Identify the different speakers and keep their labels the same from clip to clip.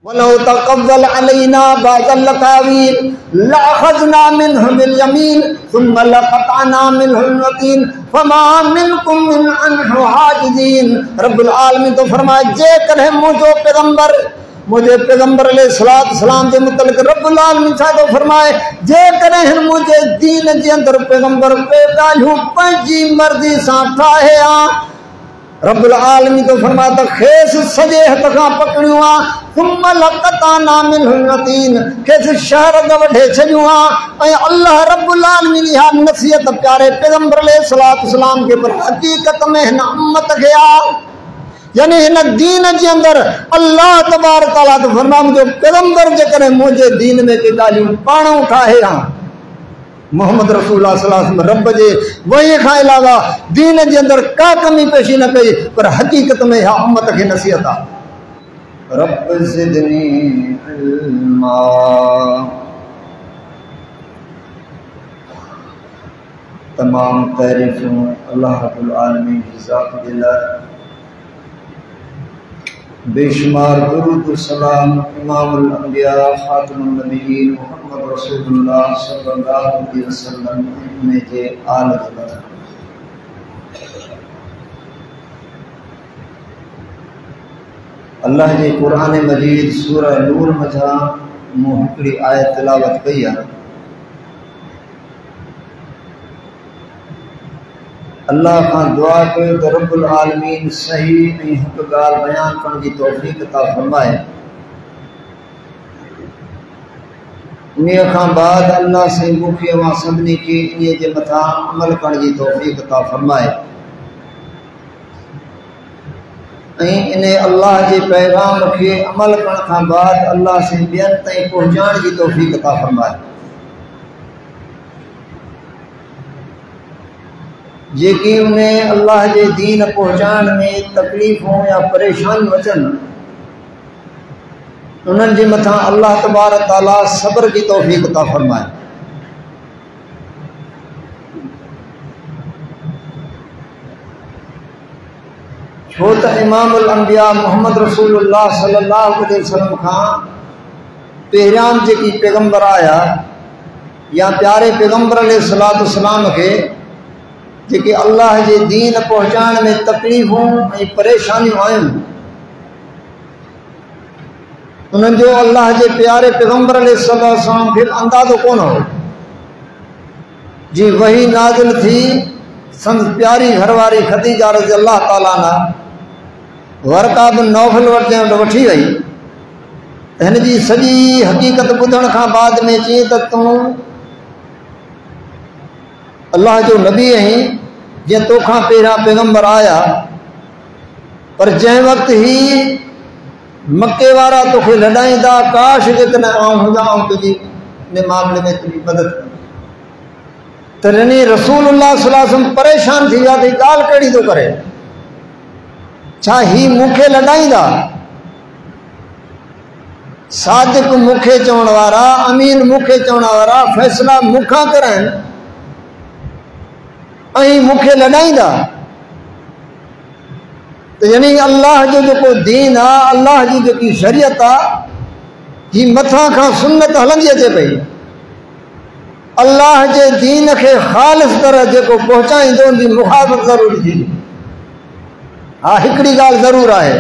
Speaker 1: वलौ तक़व्वल अलैना बाज़ल अक़ावील लअख़ज़ना मिन्हु बिल-यमीन सुम्मा लक़तअना मिन्हुल वतीन फमा मिनकुम मिन अन्हु हाजिज़ीन। रब्बुल आलमीन तो फरमाए जे करे मुझे पैगंबर अलैहिस्सलाम जे मुतल्लिक़ रब्बुल आलमीन छा तो फरमाए जे करे मुझे दीन जे अंदर पैगंबर पे ॻाल्हियूं पंहिंजी मर्ज़ी सां ठाहे आ। रब्बुल आलमीन तो फरमाए त खेस सजे हथ खां पकड़ियो आ सुम्मा लक़तअना मिन्हुल वतीन खेस शहर द वढे छॾियो आ। ऐं अल्लाह रब्बुल आलमीन इहा नसीहत प्यारे पैगंबर अलैहिस्सलाम के पर हकीकत में हिन उम्मत के आ, यानी हिन दीन जे अंदर अल्लाह तबारक तआला तो फरमाए मुझे पैगंबर जे करे मुझे दीन में के ॻाल्हियूं पाण ठाहे आ। मोहम्मद रसूलुल्लाह सल्लल्लाहु अलैहि वसल्लम रब जे वही खां अलावा दीन जे अंदर का कमी पेशी न कई, पर हकीकत में इहा उम्मत खे नसीहत आ। रब ज़िदनी इल्मा। तमाम तारीफ़ूं अल्लाह रब्बुल आलमीन की ज़ात जे लाइ, बेशुमार दुरूद सलाम इमामुल अंबिया खातिमुन नबिय्यीन मुहम्मद रसूलुल्लाह सल्लल्लाहु अलैहि वसल्लम ने जे आल जे। अल्लाह जे कुरान मजीद सूरह नूर मझा मूं हिकिड़ी आयत तिलावत कई आहे। अल्लाह खां दुआ कयो त रब्बुल आलमीन सही ऐं हक़ ॻाल्हि बयान करण जी तौफ़ीक़ अता फरमाए। उन खां बाद अल्लाह से मूंखे अवां सभिनी खे इन जे मथां अमल करण जी तौफ़ीक़ अता फरमाए ऐं इन अल्लाह जे पैगाम खे अमल करण खां बाद अल्लाह से ॿियनि ताईं पहुचाइण जी तौफ़ीक़ अता फरमाए। जेकी उन्हें अल्लाह के दीन पहुँचाने में तकलीफ़ों या परेशानियूं अचनि उन्हनि जे मथां अल्लाह तबारक तआला सब्र की तौफ़ीक़ अता फरमाए। छो त इमामुल अंबिया मोहम्मद रसूलुल्लाह सल्लल्लाहु अलैहि वसल्लम खां पहिरियां जेकी पैगंबर आया या प्यारे पैगंबर अलैहिस्सलातु वस्सलाम के जेके अल्लाह जे दीन पहुँचाने में तकलीफ़ूं ऐं परेशानियूं आयूं उन्हनि जो अल्लाह जे प्यारे पैगंबर अलैहिस्सलातु वस्सलाम खे अंदाज़ो कोन हो। जी वही नाज़िल थी संद प्यारी घरवारी खदीजा रज़ी अल्लाह ताला अन्हा वरका बिन नौफल वठी वई। हिन जी सॼी हक़ीक़त ॿुधण खां बाद में चई त तूं अल्लाह जो नबी आहीं जे तोखां पहिरियां पैगंबर आया, पर जंहिं वक़्त ही मक्के वारा तोखे लॾाईंदा काश जेकॾहिं आउं हुजां ऐं तुंहिंजी इन मामले में तुंहिंजी मदद त यानी रसूलुल्लाह सल्लल्लाहु अलैहि वसल्लम परेशान थी विया त ॻाल्हि कहिड़ी थो करे, छा ही मूंखे लॾाईंदा? सादिक मूंखे चवण वारा, अमीन मूंखे चवण वारा, फ़ैसिला मूंखां कराइनि ऐं मूंखे लॾाईंदा? तो यानी अल्लाह जो जो दीन आ, अल्लाह जी जेकी शरीयत आ, ही मथां खां सुन्नत हलंदी अचे पई। अल्लाह जे दीन के ख़ालिस तरह जेको पहुचाईंदो उनजी मुखालफ़त ज़रूरी थी। हाँ हिकिड़ी ॻाल्हि ज़रूर आहे,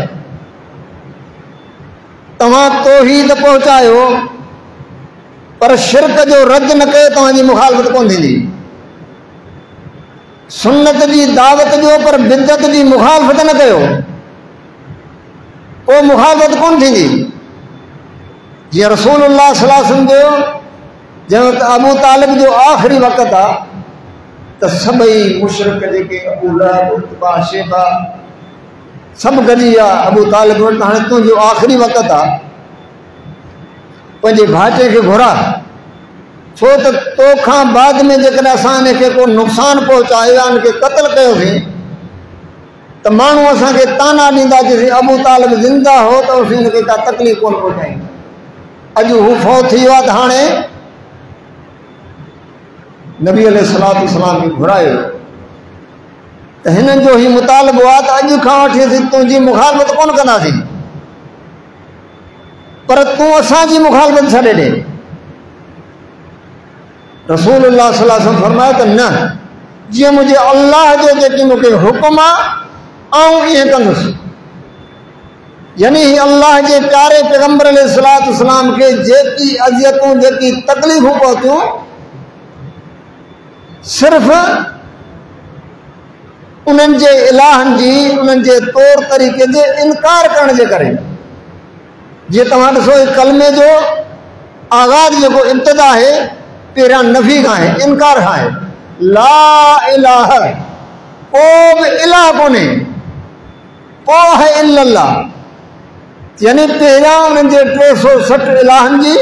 Speaker 1: तव्हां तौहीद पहुचायो पर शिरक जो रद्द न कयो तव्हांजी मुखालफ़त कोन थींदी। सुन्नत जी दावत जो पर बिदत जी मुखालफ़त न कयो वो मुखालफ़त कोन थींदी। जीअं रसूलुल्लाह सल्लल्लाहु अलैहि वसल्लम जो जंहिं वक़्तु अबू तालिब जो आख़िरी वक़्तु आहे त सभई मुशरिक जेके अबू लहब उतबा शेबा सभु गॾी विया अबू तालिब वटि। हाणे तुंहिंजो आख़िरी वक़्तु आहे, पंहिंजे भाइटे खे घुरा, छो त तोखां बाद में जेकॾहिं असां इनखे को नुक़सानु पहुचायो या इनखे क़त्ल कयोसीं त माण्हू असांखे ताना ॾींदा जेसीं अबू तालिब ज़िंदा हो त असीं हिनखे का तकलीफ़ कोन पहुचाई। अॼु हू फ़ौत थी वियो आहे त हाणे नबी अलैहिस्सलातु वस्सलाम खे घुरायो त हिननि जो ही मुतालबो आहे त अॼु खां वठी असीं तुंहिंजी मुखालफ़त कोन कंदासीं। पर तूं असांजी मुखालफ़त छॾे ॾे। रसूलुल्लाह सल्लल्लाहु अलैहि वसल्लम फरमायो त न, जीअं मुंहिंजे अल्लाह जो जेकी मूंखे हुकुम आहे आऊं ईअं कंदुसि। यानी अल्लाह जे प्यारे पैगंबर अलैहिस्सलातु वस्सलाम खे जेकी अज़ियतूं जेकी तकलीफ़ूं पहुतियूं सिर्फ़ उन्हनि जे इलाहनि जी उन्हनि जे तौर तरीक़े जे इनकार करण जे करे। जीअं तव्हां ॾिसो कलमे जो आगाज़ जेको इब्तिदा आहे पहिरियां नफ़ी खां आहे, इनकार खां आहे। ला इलाहा, को बि इलाह कोन्हे, को है इल्लल्लाह। यानी पहिरियां उन्हनि जे 360 इलाहनि जी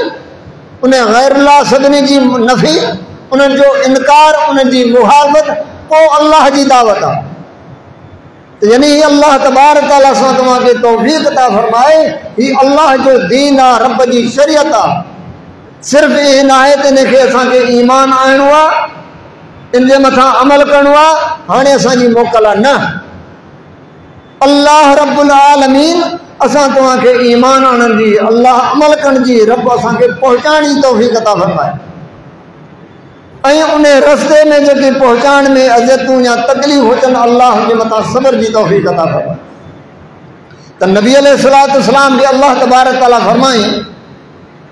Speaker 1: उन गैरुल्लाह सभिनी जी नफ़ी, उन्हनि जो इनकार, उन्हनि जी मुहालफ़त, पोइ अल्लाह जी दावत आहे। यानी अल्लाह तबारक व तआला सां तव्हांखे तौफ़ीक़ अता फरमाए, हीउ अल्लाह जो दीन आहे, रब जी शरीयत आहे। सिर्फ़ु इहे न आहे त इनखे असांखे ईमान आणिणो आहे, इन जे मथां अमल करिणो आहे, हाणे असांजी मोकल आहे। न, अल्लाह रब्बुल आलमीन असां तव्हांखे ईमान आणण जी, अल्लाह अमल करण जी, रब असांखे पहुचाइण जी तौफ़ीक़ अता फरमाए। ऐं उन रस्ते में जेके पहुचाइण में अज़ियतूं या तकलीफ़ अचनि, अल्लाह जे मथां सब्र जी तौफ़ीक़ अता फरमाए। त नबी अलैहिस्सलातु वस्सलाम खे अल्लाह तबारक तआला फरमाई,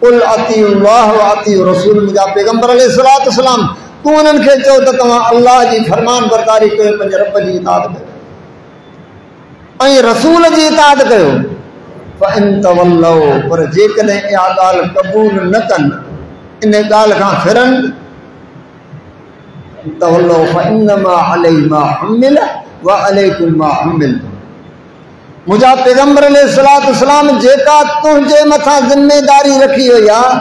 Speaker 1: कुल अतीउल्लाह व अतीउ रसूल। मुंहिंजा पैगंबर अलैहिस्सलातु वस्सलाम, तूं उन्हनि खे चओ त तव्हां अल्लाह जी फरमान बरदारी कयो, पंहिंजे रब जी इताअत कयो ऐं रसूल जी इताअत कयो। फ़इन तवल्लौ, पर जेकॾहिं इहा ॻाल्हि क़बूल न कनि, इन ॻाल्हि खां फिरनि, तवल्लौ फ़इन्नमा अलैहि मा हुमिल व अलैकुम मा हुमिलतुम। मुंहिंजा पैगंबर अलैहिस्सलातु वस्सलाम जेका तुंहिंजे मथां ज़िम्मेदारी रखी वई आहे,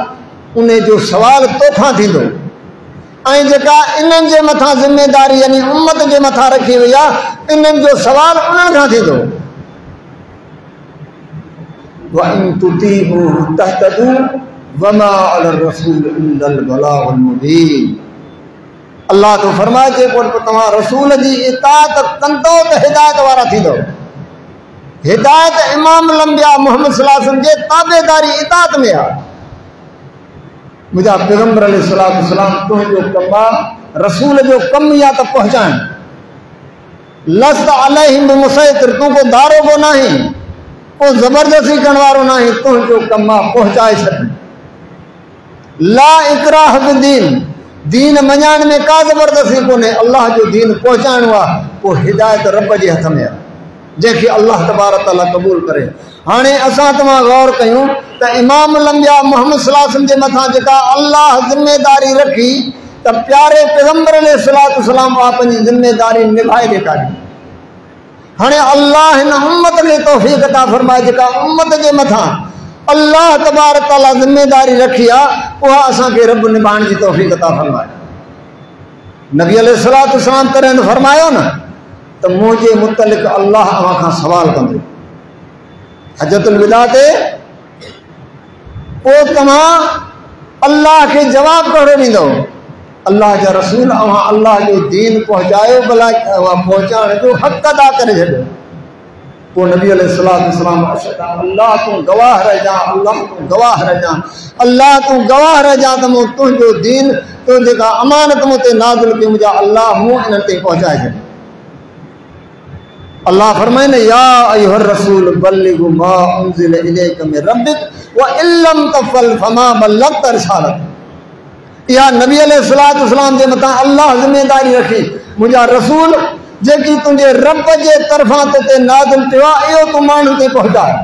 Speaker 1: उन जो सवाल तोखां थींदो, ऐं जेका इन्हनि जे मथां ज़िम्मेदारी यानी उम्मत जे मथां रखी वई आहे, इन्हनि जो सवाल उन्हनि खां थींदो। वइन तुतीअूहु तहतदू वमा अलर रसूल इल्लल बलागुल मुबीन। अल्लाह तो फरमाए, जेको तव्हां रसूल जी इताअत कंदो त हिदायत वारा थींदो। हिदायत इमाम लंबिया मोहम्मद सल्लल्लाहु अलैहि वसल्लम जे ताबेदारी इताअत में आहे। मुंहिंजा पैगंबर अलैहिस्सलातु वस्सलाम, तुंहिंजो कमु आहे, रसूल जो कमु या त पहुचाइण। लस्त अलैहिम बिमुसैतिर, तूं को दारो को नाही, को ज़बरदस्ती करण वारो नाही, तुंहिंजो कमु आहे पहुचाए छॾ। ला इकराह फिद्दीन, दीन मञाइण में का ज़बरदस्ती कोन्हे, अल्लाह जो दीन पहुचाइणो आहे। पोइ हिदायत रब जे हथ में आहे, जंहिंखे अल्लाह तबारक तआला क़बूल करे। हाणे असां तव्हां गौर कयूं त इमाम लंबिया मोहम्मद सल्लल्लाहु अलैहि वसल्लम जे मथां जेका अल्लाह ज़िम्मेदारी रखी, त प्यारे पैगंबर अलैहिस्सलातु वस्सलाम उहा पंहिंजी ज़िम्मेदारी निभाए ॾेखारी। हाणे अल्लाह हिन उम्मत खे तौफ़ीक़ अता फरमाए, जेका उम्मत जे मथां अल्लाह तबारक तआला ज़िम्मेदारी रखी आहे, उहा असांखे रब निभाइण जी तौफ़ीक़ अता फरमाए। नबी अलैहिस्सलातु वस्सलाम तॾहिं फरमायो न त मुंहिंजे मुतलिक़ अल्लाह अव्हां खां सवाल कंदो हजतुल विदा ते, पोइ तव्हां अल्लाह खे जवाबु कहिड़ो ॾींदो? अल्लाह जा रसूल, अव्हां अल्लाह जो दीन पहुचायो, भला उहा पहुचाइण जो हक़ अदा करे छॾियो। पोइ नबी अलैहिस्सलातु वस्सलाम, अल्लाह तूं गवाह रहिजां, अल्लाह तूं गवाह रहिजां, अल्लाह तूं गवाह रहिजां त मूं तुंहिंजो दीन, तूं जेका अमानत मूं ते नाज़िल कई, मुंहिंजा अल्लाह मूं इन्हनि ते पहुचाए छॾियो। अल्लाह फरमाए न, या अय्युहर रसूल बल्लिगु मा उनज़िल इलैका मिन रब्बिक व इल्लम तफ़अल फमा बल्लगत रिसालत। इहा नबी अलैहिस्सलातु वस्सलाम जे मथां अल्लाह ज़िम्मेदारी रखी, मुंहिंजा रसूल जेकी तुंहिंजे रब जे तरफ़ां ते नाज़िल थियो आहे, इहो तूं माण्हुनि ते पहुचाए।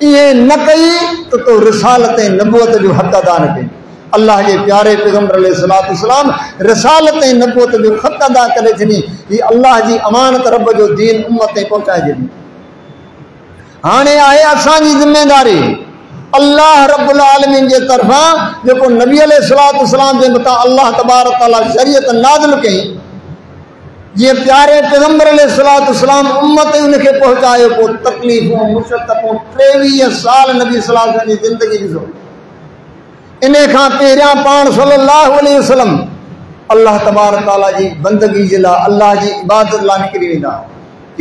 Speaker 1: इहे न कई त तूं रिसालत ऐं नबूअत जो हक़ अदा न कई। अल्लाह जे प्यारे पैगंबर अलैहिस्सलातु वस्सलाम रिसालत ऐं नबूअत जो हक़ अदा करे छॾी। हीअ अल्लाह जी अमानत, रब जो दीन उम्मत ते पहुचाए छॾी। हाणे आहे असांजी ज़िम्मेदारी, अल्लाह रब्बुल आलमीन जे तरफ़ां जेको नबी अलैहिस्सलातु वस्सलाम जे मथां अल्लाह तबारक तआला शरीयत नाज़िल कई, जीअं प्यारे पैगंबर अलैहिस्सलातु वस्सलाम उम्मत उनखे पहुचायो। पोइ तकलीफ़ूं मुशक़तूं 23 साल नबी सल्लल्लाहु अलैहि वसल्लम जी ज़िंदगी ॾिसो। इन खां पहिरियां पाण सल्लल्लाहु अलैहि वसल्लम अल्लाह तबारक तआला जी बंदगी जे लाइ, अल्लाह जी इबादत लाइ निकिरी वेंदा।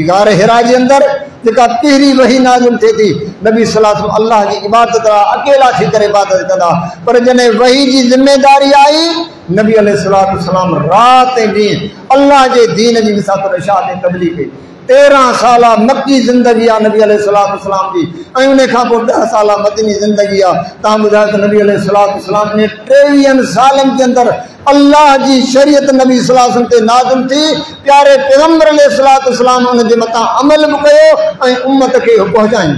Speaker 1: गार हिरा जे अंदर जेका पहिरीं वही नाज़िल थिए थी, नबी सल्लल्लाहु अलैहि वसल्लम अल्लाह जी इबादत अकेला थी करे इबादत कंदा, पर जॾहिं वही जी ज़िम्मेदारी आई, नबी अलैहिस्सलातु वस्सलाम रात ऐं ॾींहुं अल्लाह जे दीन जी मिसात इरशाद ऐं तबलीग कई। 13 साल मक्की ज़िंदगी आहे नबी अलैहिस्सलातु वस्सलाम जी, ऐं उन खां पोइ 10 साल मदनी ज़िंदगी आहे। तव्हां ॿुधायो त नबी अलैहिस्सलातु वस्सलाम ने 23 सालनि जे अंदरि अल्लाह जी शरीयत नबी सल्लल्लाहु अलैहि वसल्लम ते नाज़िल थी, प्यारे पैगंबर अलैहिस्सलातु वस्सलाम उन जे मथां अमल बि कयो ऐं उम्मत खे पहुचाई।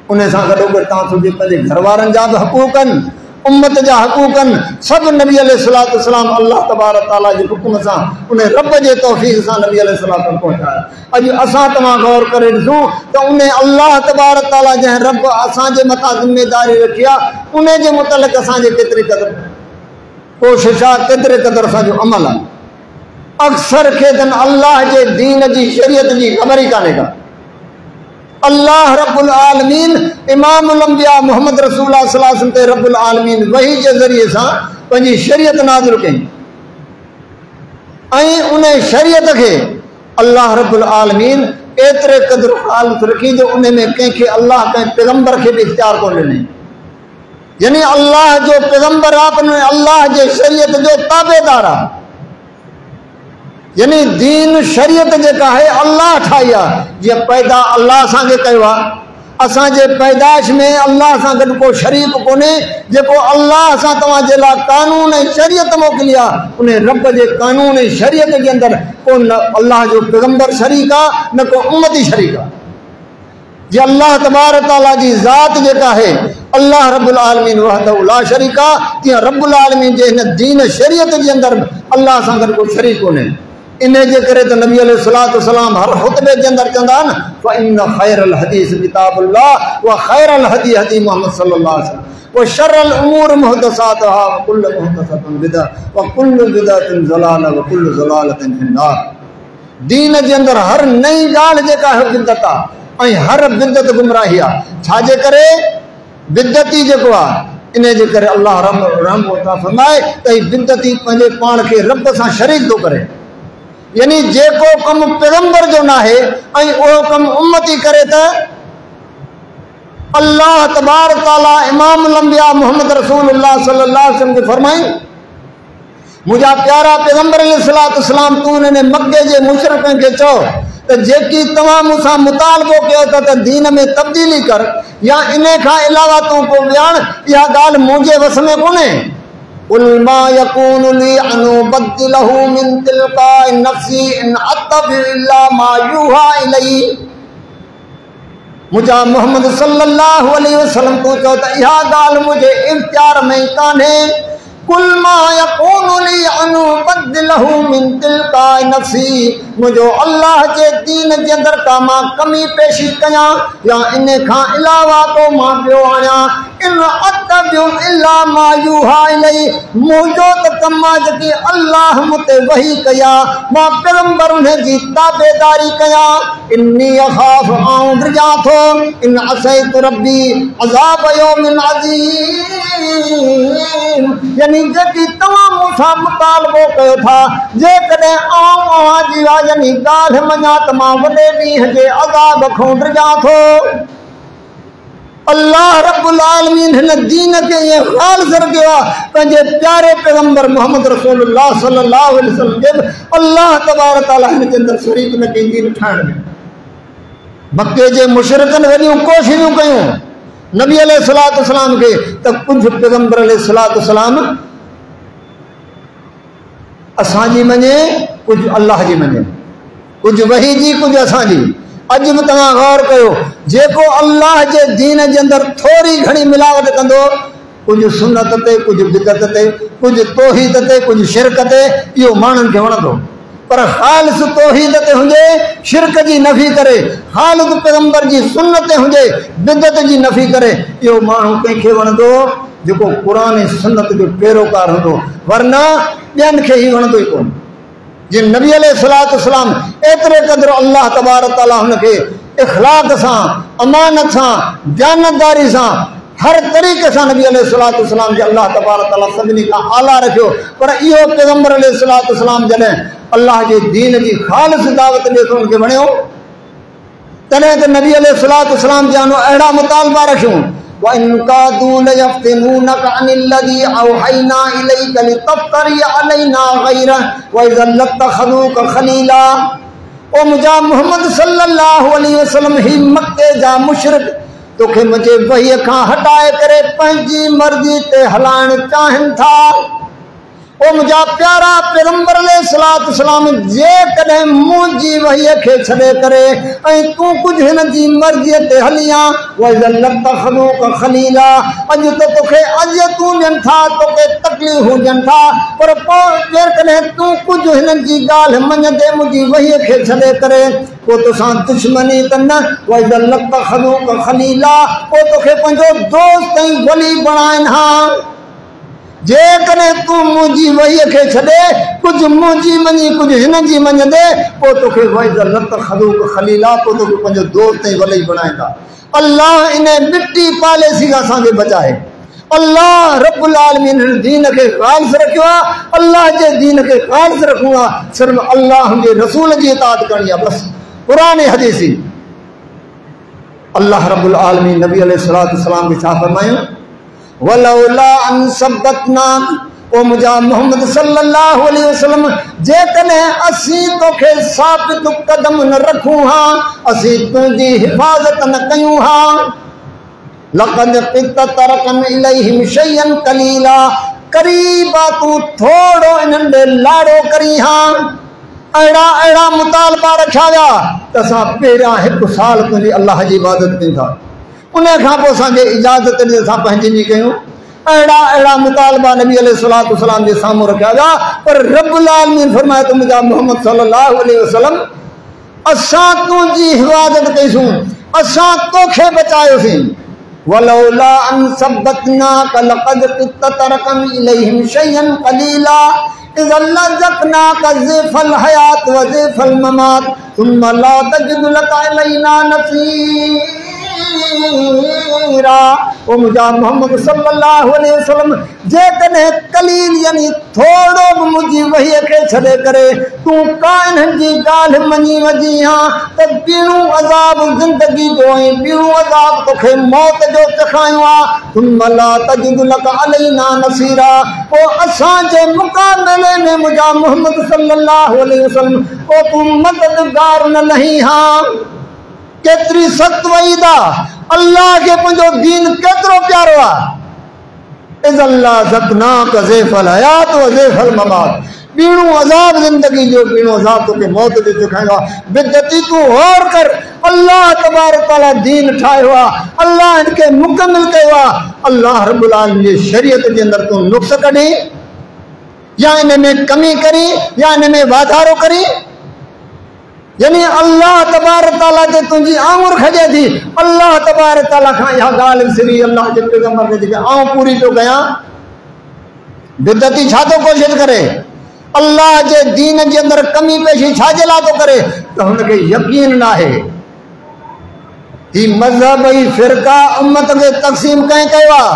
Speaker 1: उन सां गॾोगॾु तव्हां सोचे पंहिंजे घर वारनि जा बि हक़ूक़ आहिनि, उम्मत जा हक़ूक़ आहिनि, सभु नबी अलैहिस्सलातु वस्सलाम अल्लाह तबारक तआला जे हुकुम सां उन रब जे तौफ़ीक़ सां नबी अलैहिस्सलातु वस्सलाम पहुचाया। अॼु असां तव्हां गौर करे ॾिसूं त उन अल्लाह तबारक तआला जंहिं रब असांजे मथां ज़िम्मेदारी रखी आहे, उन जे मुतलिक़ असांजे केतिरी क़दुरु कोशिश आहे, केतिरे क़दुरु असांजो अमल आहे। अक्सर खे जन अल्लाह जे दीन जी शरीयत जी ख़बर ई कान्हे का। अल्लाह रब्बुल आलमीन इमामुल अंबिया मोहम्मद रसूलुल्लाह सल्लल्लाहु अलैहि वसल्लम ते रब्बुल आलमीन वही जे ज़रिए सां पंहिंजी शरीयत नाज़िल कई, ऐं उन शरीयत खे अल्लाह रब्बुल आलमीन एतिरे क़दुरु हालत रखी जो उन में कंहिंखे अल्लाह कंहिं पैगंबर खे बि इख्तियार कोन ॾिनई। यानी अल्लाह जो पैगंबर आहे, पर अल्लाह जे शरीयत जो ताबेदार आहे। यानी दीन शरीयत जेका है अल्लाह ठाही आहे। जीअं पैदा अल्लाह असांखे कयो आहे, असांजे पैदाइश में अल्लाह सां गॾु को शरीक कोन्हे। जेको अल्लाह सां तव्हांजे लाइ कानून ऐं शरीयत मोकिली आहे, उन रब जे कानून ऐं शरीयत जे अंदरि को न अल्लाह जो पैगंबर शरीक आहे, न को उम्मती शरीक आहे। जीअं अल्लाह तबारक तआला जी ज़ात जेका है अल्लाह रब्बुल आलमीन वहदहु ला शरीक आहे, तीअं रब्बुल आलमीन जे हिन दीन शरीयत जे अंदरि अल्लाह सां गॾु को शरीक कोन्हे। इन जे करे त नबी अलैहिस्सलातु वस्सलाम हर खुतबे जे अंदरि चवंदा आहिनि फ़इन खैरल हदीस किताबुल्लाह व खैरल हदी हदी मुहम्मद सल्लल्लाहु अलैहि वसल्लम व शर्रल उमूर मुहदसातुहा व कुल्लु मुहदसतिन बिदअह व कुल्लु बिदअतिन ज़लाला व कुल्लु ज़लालतिन फिन्नार। दीन जे अंदरि हर नई ॻाल्हि जेका है बिदअत आहे ऐं हर बिदअत गुमराही आहे। छाजे करे बिदअती जेको आहे, इन जे करे अल्लाह रहम फरमाए त बिदअती पंहिंजे पाण खे रब सां शरीक थो करे। यानी जेको कम पैगंबर जो ना है ऐं उहो कम उम्मती करे त अल्लाह तबारक तआला इमामुल अंबिया मोहम्मद रसूलुल्लाह सल्लल्लाहु अलैहि वसल्लम के फरमाई, मुंहिंजा प्यारा पैगंबर अलैहिस्सलातु वस्सलाम तूं ने मक्के जे मुशरिकनि खे चओ त जेकी तव्हां मूंसां मुतालबो कयो त दीन में तब्दीली कर या इन खां अलावा तूं को ॼाण, इहा ॻाल्हि मुंहिंजे वस में कोन्हे। कुल मा यकूनु ली अन उबद्दिलहु मिन तिलकाइ नफ्सी इन अत्तबि इल्ला मा यूहा इलैहि। मुंहिंजा मोहम्मद सल्लल्लाहु अलैहि वसल्लम को चओ त इहा ॻाल्हि मुंहिंजे इख्तियार में ई कान्हे। कुल मा यकूनु ली अन उबद्दिलहु मिन तिलकाइ नफ्सी, मुंहिंजो अल्लाह जे दीन जे अंदरि का मां कमी पेशी कयां या इन खां अलावा को मां ॿियो आहियां, इन अत्तबिउ इल्ला मा यूहा इलैहि, मुंहिंजो त कमु आहे जेकी अल्लाह मूं ते वही कया मां पैगंबर उन जी ताबेदारी कयां। इन्नी अख़ाफ़ आऊं डिॼां थो इन असैतु रब्बी अज़ाब यौमिन अज़ीम। यानी जेकी तव्हां मूंसां मुतालबो कयो था, जेकॾहिं अव्हां जी यानी ॻाल्हि मञा त मां वॾे ॾींहं जे अज़ाब खां डिॼां थो। अल्लाह रब्बुल आलमीन हिन दीन खे ये ख़ालिस रखियो आहे पंहिंजे प्यारे पैगंबर मोहम्मद रसूलुल्लाह सल्लल्लाहु अलैहि वसल्लम खे अल्लाह तबारक तआला हिन जे अंदरि शरीक न कई दीन ठाहिण में। मक्के जे मुशरिकनि वॾियूं कोशिशूं कयूं नबी अलैहिस्सलातु वस्सलाम खे त कुझु पैगंबर अलैहिस्सलातु वस्सलाम असांजी मञे, कुझु अल्लाह जी मञे, कुझु वही जी, कुझु असांजी। अॼु बि तव्हां गौर कयो, जेको अल्लाह जे दीन जे अंदरि थोरी घणी मिलावट कंदो, कुझु सुन्नत ते, कुझु बिदअत ते, कुझु तौहीद ते, कुझु शिरक ते, इहो माण्हुनि खे वणंदो। पर ख़ालिस तौहीद ते हुजे, शिरक जी नफ़ी करे, ख़ालिस पैगंबर जी सुन्नत ते हुजे, बिदअत जी नफ़ी करे, इहो माण्हू कंहिंखे वणंदो जेको क़ुर ऐं सुन्नत जो पैरोकार हूंदो, वरना ॿियनि खे ई वणंदो ई कोन। जिन नबी अलैहिस्सलातु वस्सलाम एतिरे क़दुरु अल्लाह तबारक तआला हुनखे इख़लाक़ सां, अमानत सां, जानतदारी सां, हर तरीक़े सां नबी अलैहिस्सलातु वस्सलाम खे अल्लाह तबारक तआला सभिनी खां आला रखियो। पर इहो पैगंबर अलैहिस्सलातु वस्सलाम जॾहिं अल्लाह जे दीन जी ख़ालिस दावत ॾिए थो, हुनखे वणियो तने तो नबी अलैहिस्सलाम जानो अड़ा मुतालबा रखूं व इनका दूल यफ्तिनूनक अनिल्लज़ी औहैना इलैका लितफ्तरी अलैना गैरा व इज़ा लत्तखज़ूक खलीला। ओ मुझा मोहम्मद सल्लल्लाहु अलैहि वसल्लम ही मक्के जा मुशरिक तोखे मुझे वही खां हटाए करे पंहिंजी मर्जी ते हलाइण चाहिनि था। ओ मुझा प्यारा पैगंबर अलैहिस्सलाम जे कदे मुंहिंजी वही खे छॾे करे ऐं तूं कुझु हिन जी मर्ज़ीअ ते हलियां वज़लतखलूक खलीला अॼु त तोखे अॼु तूं ॾियनि था तोखे तकलीफ़ूं ॾियनि था पर पोइ जेकॾहिं तूं कुझु हिननि जी ॻाल्हि मञंदे मुंहिंजी वही खे छॾे करे पोइ तोसां दुश्मनी त न वज़लतखलूक खलीला पोइ तोखे पंहिंजो दोस्त ऐं वली बणाइनि हा। जेकॾहिं तूं मुंहिंजी वहीअ खे छॾे कुझु मुंहिंजी मञी कुझु हिन जी मञंदे पोइ तोखे वज़लतखलूक खलीला पोइ तोखे पंहिंजो दोस्त ऐं वली बणाईंदा। अल्लाह इन मिट्टी पॉलिसी खां असांखे बचाए। अल्लाह रब्बुल आलमीन दीन खे ख़ालिस रखियो आहे। अल्लाह जे दीन खे ख़ालिस रखूं आहे सिर्फ़ु अल्लाह जे रसूल जी इताअत करणी आहे बस। क़ुरान हदीसी अल्लाह रब्बुल आलमीन नबी अलैहिस्सलाम खे छा फरमायो वलौला अन सब्बतना ओ मुझा मोहम्मद सल्लल्लाहु अलैहि वसल्लम जेकॾहिं असीं तोखे साबित कदम न रखूं हा असीं तुंहिंजी हिफ़ाज़त न कयूं हा लक़द क़ित्तरकन इलैहिम शैयन कलीला करीबा तूं थोड़ो इन्हनि ॾे लाड़ो करी हा। अहिड़ा अहिड़ा मुतालबा रखिया विया त असां पहिरियां 1 साल तुंहिंजी अल्लाह जी इबादत कयूं था उन खां पोइ असांखे इजाज़त ॾिनी असां पंहिंजी जी कयूं। अहिड़ा अहिड़ा मुतालबा नबी अलैहिस्सलाम जे साम्हूं रखिया विया पर रब्बुल आलमीन फरमाए त मुंहिंजा मोहम्मद सल्लल्लाहु अलैहि वसल्लम असां तुंहिंजी हिफ़ाज़त कईसूं असां तोखे बचायोसीं। वलौला अन सब्बतनाक लक़द क़ित्तरकन इलैहिम शैयन कलीला इज़ लज़क़नाक ज़िफ़ल हयात व ज़िफ़ल ममात सुम्मा ला तजिद लक अलैना नसीरा। ओ मुझा मोहम्मद सल्लल्लाहु अलैहि वसल्लम जेकॾहिं कलील यानी थोड़ो बि मुंहिंजी वहीअ खे छॾे करे तूं का इन्हनि जी ॻाल्हि मञी वञी हा त ॿीणो अज़ाब ज़िंदगी जो ऐं ॿीणो अज़ाब तोखे मौत जो चखायूं आहे। सुम्मा ला तजिद लक अलैना नसीरा पोइ असांजे मुक़ाबले में मुंहिंजा मोहम्मद सल्लल्लाहु अलैहि वसल्लम पोइ तूं मददगार न लही हा। केतरी सख्त वईद आहे अल्लाह के पंहिंजो दीन केतिरो प्यारो आहे। इज़ लज़क़नाक ज़िफ़ल हयात व ज़िफ़ल ममात ॿीणो अज़ाब ज़िंदगी जो ॿीणो अज़ाब तोखे मौत जो चखाईंदो आहे। बिदती तूं गौर कर अल्लाह तबारक तआला दीन ठाहियो आहे अल्लाह इनखे मुकमिल कयो आहे। अल्लाह रब्बुल आलमीन जी शरीयत जे अंदरि तूं नुक़्स कढी या इन में कमी करी या इन में वाधारो करी यानी अल्लाह तबारक तआला ते तुंहिंजी आङुर खॼे थी अल्लाह तबारक तआला खां इहा ॻाल्हि विसरी अल्लाह जे पैगंबर खे जेके आउं पूरी थो कयां। बिदती छा थो कोशिशि करे अल्लाह जे दीन जे अंदरि कमी पेशी छाजे लाइ थो करे त हुनखे यकीन न आहे ही मज़हब ऐं फ़िरका उम्मत खे तक़सीम कंहिं कयो आहे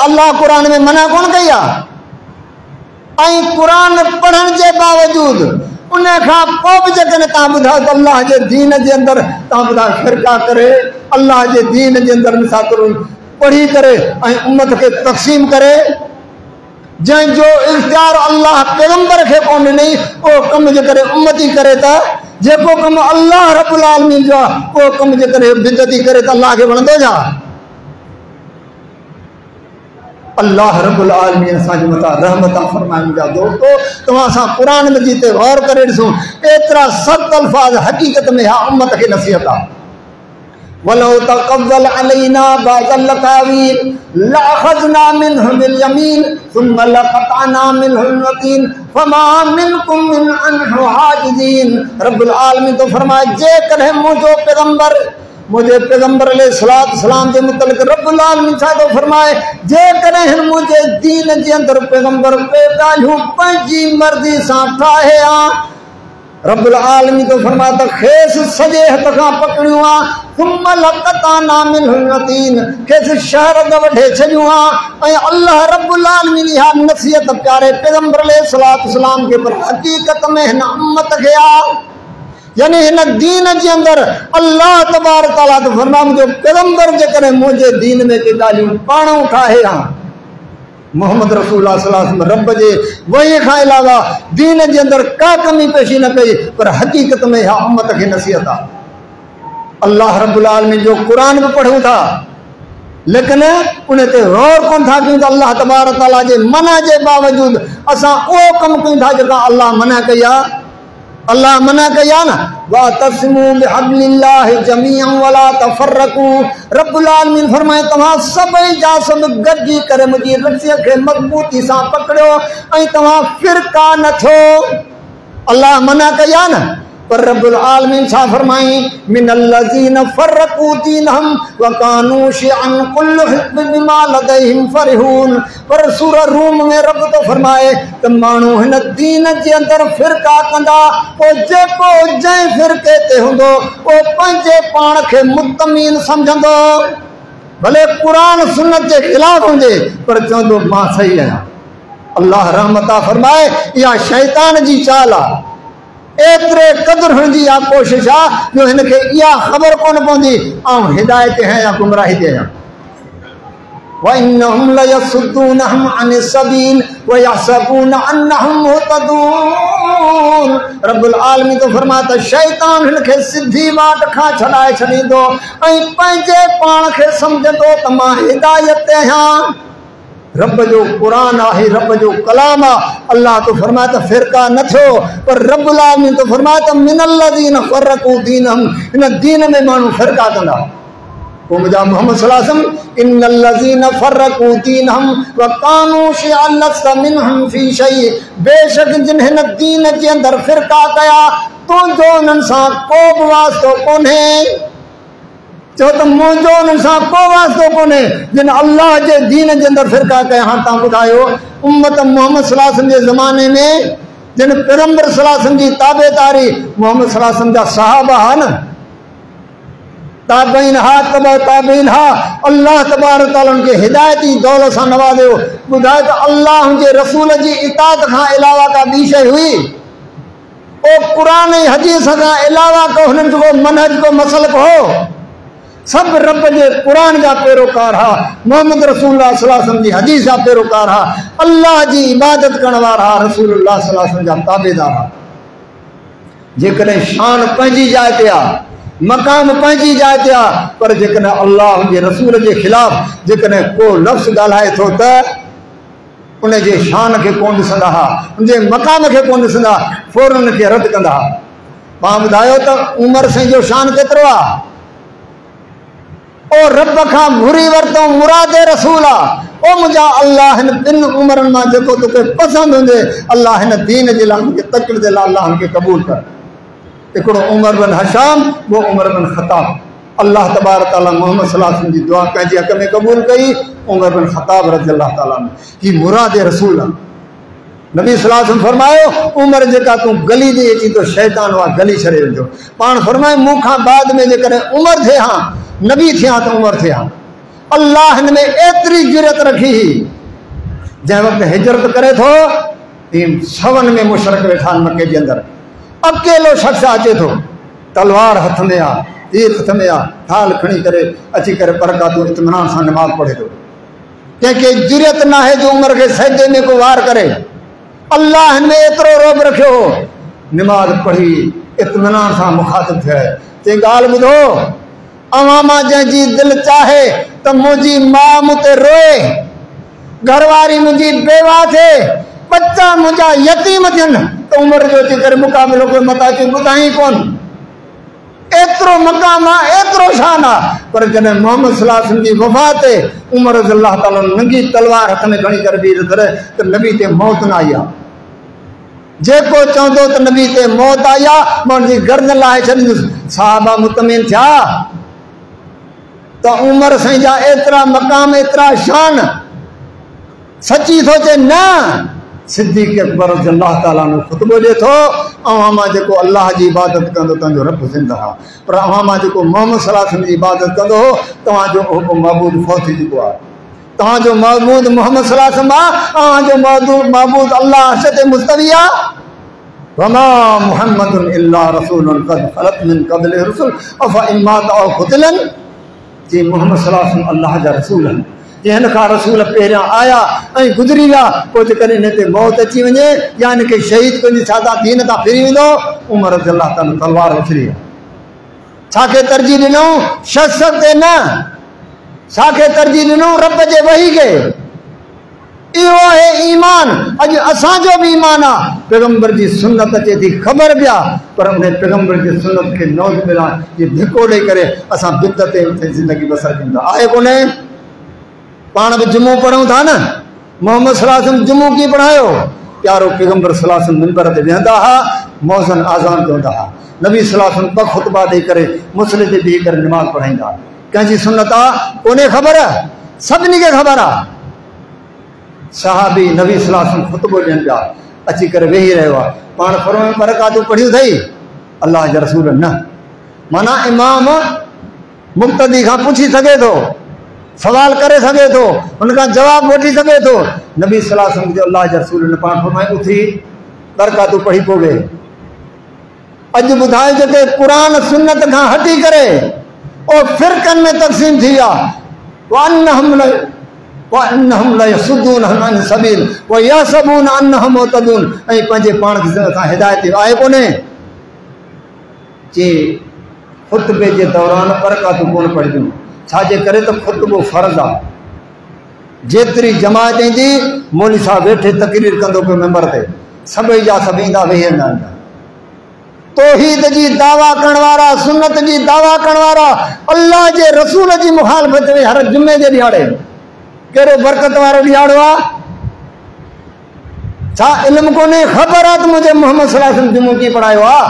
Speaker 1: अल्लाह क़ुरान में मना कोन कई आहे ऐं क़ुरान पढ़ण जे बावजूद उन खां पोइ बि जेकॾहिं तव्हां ॿुधायो त अल्लाह जे दीन जे अंदरि तव्हां ॿुधायो फ़िरका करे अल्लाह जे दीन जे अंदरि मिसाल पढ़ी करे ऐं उम्मत खे तक़सीम करे जंहिंजो इख़्तियार अल्लाह पैगंबर खे कोन ॾिनई उहो कम जे करे उम्मती करे त जेको कमु अल्लाह रब्बुल आलमीन जो आहे उहो कम जे करे बिदती करे त अल्लाह खे वणंदो छा। अल्लाह रब्बुल आलमीन असांजे मथां रहमत फरमाए। मुंहिंजा दोस्तो तव्हां सां क़ुरान मजीद ते गौर करे ॾिसूं एतिरा सख़्त अल्फाज़ हक़ीक़त में इहा उम्मत खे नसीहत आहे। वलौ तक़व्वल अलैना बाज़ल अक़ावील लअख़ज़ना मिन्हु बिल-यमीन सुम्मा लक़तअना मिन्हुल वतीन फमा मिनकुम मिन अन्हु हाजिज़ीन। रब्बुल आलमीन तो फरमाए जेकॾहिं मुझे पैगंबर अलैहिस्सलाम जे मुतल्लिक़ रब्बुल आलमीन छा थो फरमाए जेकॾहिं मुंहिंजे दीन जे अंदरि पैगंबर के ॻाल्हियूं पंहिंजी मर्ज़ी सां ठाहे हा रब्बुल आलमीन तो फरमाए त खेस सॼे हथ खां पकड़ियूं हा सुम्मा लक़तअना मिन्हुल वतीन खेस शहर द वठे छॾियूं हा। ऐं अल्लाह रब्बुल आलमीन इहा नसीहत प्यारे पैगंबर अलैहिस्सलाम खे पर हक़ीक़त में हिन उम्मत खे आहे यानी इन दीन के अंदर अल्लाह तबारक तआला तो फरमा जो पैगंबर जे करे मुझे दीन में के गालियों पाण उठाए हां मोहम्मद रसूलुल्लाह सल्लल्लाहु अलैहि वसल्लम रब जे वही खां अलावा दीन के अंदर का कमी पेशी न कई पर हकीकत में हा उम्मत के नसीहत आ अल्लाह रब्बुल आलमीन जो कुरान में पढ़ूं था लेकिन उन ते गौर कोन था क्यों अल्लाह तबारक तआला जे मना के बावजूद असा ओ कम क्यों था जका अल्लाह मना कया अल्लाह मना कया ना वातस्मू बिहब्लिल्लाहि जमीअन वला तफर्रकू रब्बुल आलमीन फरमाए तव्हां सभई जा सब गॾिजी करे मुंहिंजी रस्सीअ खे मज़बूती सां पकड़ियो ऐं तव्हां फिरका न थियो अल्लाह मना कया न पर रब्बुल आलमीन छा फरमाई मिनल्लज़ीन फर्रकू दीनहुम व कानू शिअन कुल्लु हिज़्बिन बिमा लदैहिम फरिहून पर सूरह रूम में रब तो फरमाए त माण्हू हिन दीन जे अंदर फिरका कंदा ओ जेको जंहिं फिरके ते हूंदो ओ पंहिंजे पाण खे मुतमीन समझंदो भले कुरान सुन्नत के खिलाफ हुजे पर चवंदो मां सही आहियां अल्लाह रहमता फरमाए इहा शैतान जी चाल आहे एतरे कदर हुनजी आ कोशिश आ जो इनके इहा खबर कोन पवंदी ऐं हिदायत है या गुमराही ते आहियां वइन्नहुम लयसुद्दूनहुम अनिस सबील वयहसबून अन्नहुम मुहतदून रब्बुल आलमीन तो फरमाता शैतान इनके सिधी बाट खां छॾाए छॾींदो ऐं पंहिंजे पाण खे सम्झंदो त मां हिदायत ते आहियां रब जो कुरान आहे रब जो कलाम आहे अल्लाह तो फरमाता फिरका न थियो पर रब्बुल आलमीन तो फरमाता मिनल्लज़ीन फर्रकू दीनहुम इन दीन में माण्हू फिरका कंदा वो मुझा मोहम्मद सल्लल्लाहु अलैहि वसल्लम इन्नल्लज़ीन फर्रकू दीनहुम व कानू शिअन लस्ता मिनहुम फी शै बेशक जिन हिन दीन के अंदर फिरका कया तो जो उन्हनि सां को बि वास्तो कोन्हे चो तो मुझो उन को वास्तो कोने जिन अल्लाह के दीन के अंदर फिरका कया हाँ तुम बुधायो उम्मत मोहम्मद सल्लल्लाहु अलैहि वसल्लम के ज़माने में जिन पैगंबर सल्लल्लाहु अलैहि वसल्लम की ताबेदारी मोहम्मद सल्लल्लाहु अलैहि वसल्लम जा सहाबा हा न ताबईन हा तबा ताबईन हा अल्लाह तबारक तआला उनके हिदायती दौलत से नवाज़ियो बुधाए तो अल्लाह के रसूल की इताअत का अलावा का ॿी शइ हुई ओ कुरान हदीस का अलावा को हुननि जो मनहज को मसलक हो सब रब के कुरान जा पैरोकार हा मोहम्मद रसूलुल्लाह सल्लल्लाहु अलैहि वसल्लम की हदीस जा पैरोकार हा अल्लाह की इबादत करने वाला हा रसूलुल्लाह सल्लल्लाहु अलैहि वसल्लम जा ताबेदार हा जेकॾहिं शान पंहिंजी जाइ ते आ मकाम पंहिंजी जाइ ते आ पर जेकॾहिं अल्लाह के रसूल के खिलाफ जेकॾहिं को लफ्ज़ ॻाल्हाए थो त उन जे शान के कोन ॾिसंदा हा उन जे मकाम के कोन ॾिसंदा फौरन उन खे रद्द कंदा हा पाण ॿुधायो त उमर साईं जो शान केतिरो आहे ओ रब खां घुरी वरतो मुरादे रसूल आ ओ मुझा अल्लाह हिन ॿिन उमरनि मां जेको तोखे पसंदि हुजे अल्लाह हिन दीन जे लाइ मूंखे तकड़ जे लाइ अल्लाह हुनखे क़बूल कर हिकिड़ो उमर बिन हशाम वो उमर बिन ख़त्ताब अल्लाह तबारक तआला मोहम्मद सल्लल्लाहु अलैहि वसल्लम जी दुआ पंहिंजे हक़ में क़बूल कई उमर बिन ख़त्ताब रज़ी अल्लाह ताला ही मुरादे रसूल आहे नबी सल्लल्लाहु अलैहि वसल्लम फरमायो उमर जेका तू गली ॾे अची तो शैतान वा गली छॾे वञो पाण फरमाए मूंखां बाद में जेकॾहिं उमर थिए हा नबी थिया तो उमर थिया अल्लाह हिन में एतरी जुरत रखी जंहिं वक़्तु हिजरत करे थो तीन सवन में मुशरक वेठा मके के अंदर अकेलो शख्स अचे थो तलवार हथ में आ तीर हथ में आ थाल खणी करे अची करे परकातो इत्मीनान सां नमाज पढ़े थो कंहिंखे जुरत ना है जो उमर के सजदे में को वार करे अल्लाह हिन में एतिरो रोब रखियो नमाज पढ़ी इत्मीनान सां मुखातिब थिया ते ॻाल्हि ॿुधो अवां मां जंहिंजी दिल चाहे तो मुझी मां मुते रोए घरवारी मुझी बेवा थे बच्चा मुझा यतीम थियन तो उम्र जो अची करे मुकाबलो कोई मता के ॿुधाई कोन एतिरो मक़ाम आहे एतिरो शान आहे पर जॾहिं मोहम्मद सल्लल्लाहु अलैहि वसल्लम जी वफ़ात ते उमर रज़ियल्लाहु ताला नंगी तलवार हथ में खणी करे बीह रहे त नबी ते मौत न आई आहे जेको चवंदो त नबी ते मौत आई आहे मां उनजी गर्दन लाहे छॾींदुसि साहबा मुतमिन थिया तो उमर साईं जा एतरा मकाम एतरा शान सची थो चे न सिद्दीक़ अकबर रज़ियल्लाहु ताला नो खुतबो ॾे थो अवां मां जेको अल्लाह जी इबादत कंदो तव्हांजो रब ज़िंदा हा पर अवां मां जेको मोहम्मद सल्लल्लाहु अलैहि वसल्लम जी इबादत कंदो हो तव्हांजो हुकुम महबूद फौत थी चुको आहे तव्हांजो महबूद मोहम्मद सल्लल्लाहु अलैहि वसल्लम आहे तव्हांजो महबूद अल्लाह अर्श ते मुस्तवी आहे वमा मुहम्मदुन इल्ला रसूलुन क़द ख़लत मिन क़ब्लिहि रुसूल अफ़ इन मात औ क़ुतिलन। जी मोहम्मद सल्लल्लाहु अलैहि वसल्लम अल्लाह जा रसूल आहिनि, जे हिन खां रसूल पहिरियां आया ऐं गुज़री विया, पोइ जेकॾहिं हिन ते मौत अची वञे या हिनखे शहीद पंहिंजी सादा दीन तां फिरी वेंदो, उमर रज़ियल्लाहु ताला तलवार उछली। छाखे तरजीह ॾिनो? शख़्स ते न, छाखे तरजीह ॾिनो? रब जे वही खे। इहो आहे ईमान। अॼु असांजो बि ईमान आहे, पैगंबर जी सुन्नत अचे थी ख़बर बि आहे, पर उन पैगंबर जी सुन्नत खे नौज़ बिल्ला ये धिको ॾेई करे असां बिदत ते ज़िंदगी बसर कंदा आहे कोन्हे। पाण बि जुमो पढ़ूं था न, मोहम्मद सल्लल्लाहु अलैहि वसल्लम जुमो कीअं पढ़ायो? प्यारो पैगंबर सल्लल्लाहु अलैहि वसल्लम मिंबर ते वेहंदा हुआ, मौज़न आज़ान चवंदा हुआ, नबी सल्लल्लाहु अलैहि वसल्लम ॿ ख़ुतबा ॾेई करे मुसले ते बीही करे निमाज़ पढ़ाईंदा। कंहिंजी सुन्नत आहे कोन्हे ख़बर? सभिनी खे ख़बर आहे। सहाबी नबी सल्लल्लाहु अलैहि वसल्लम ख़ुतबो ॾियनि पिया, अची करे वेही रहियो आहे, पाण फरमायो बरकातूं पढ़ियूं अथई? अल्लाह जा रसूल न। माना इमाम मुक़्तदी खां पुछी सघे थो, सवाल करे सघे थो, हुनखां जवाबु वठी सघे थो। नबी सल्लल्लाहु अलैहि वसल्लम जो अल्लाह जा रसूल न पाण फरमायो उथी बरकातूं पढ़ी पोइ। अॼु ॿुधायो जेके क़ुरान सुन्नत खां हटी करे ओ फ़िरक़नि में तक़सीम थी विया, वअन्नहुम लयसुद्दून अन सबील वयहसबून अन्नहुम मुहतदून, ऐं पंहिंजे पाण खे असां हिदायत आहे कोन्हे। जे ख़ुतबे जे दौरान बरकातूं कोन पढ़जूं, छाजे करे त ख़ुतबो फ़र्ज़ आहे। जेतिरी जमात ईंदी मौलवी साहब वेठे तकरीर कंदो पियो मेंबर ते, सभई जा सभु ईंदा वेही वेंदा आहिनि। तौहीद जी दावा करण वारा, सुन्नत जी दावा करण वारा, अल्लाह जे रसूल जी मुखालफ़त में हर जुमे जे ॾियारे कहिड़ो बरकत वारो ॾियारो आहे? छा इल्मु कोन्हे? ख़बर आहे त मुंहिंजे मोहम्मद सल्लल्लाहु अलैहि वसल्लम जुमो कीअं पढ़ायो आहे?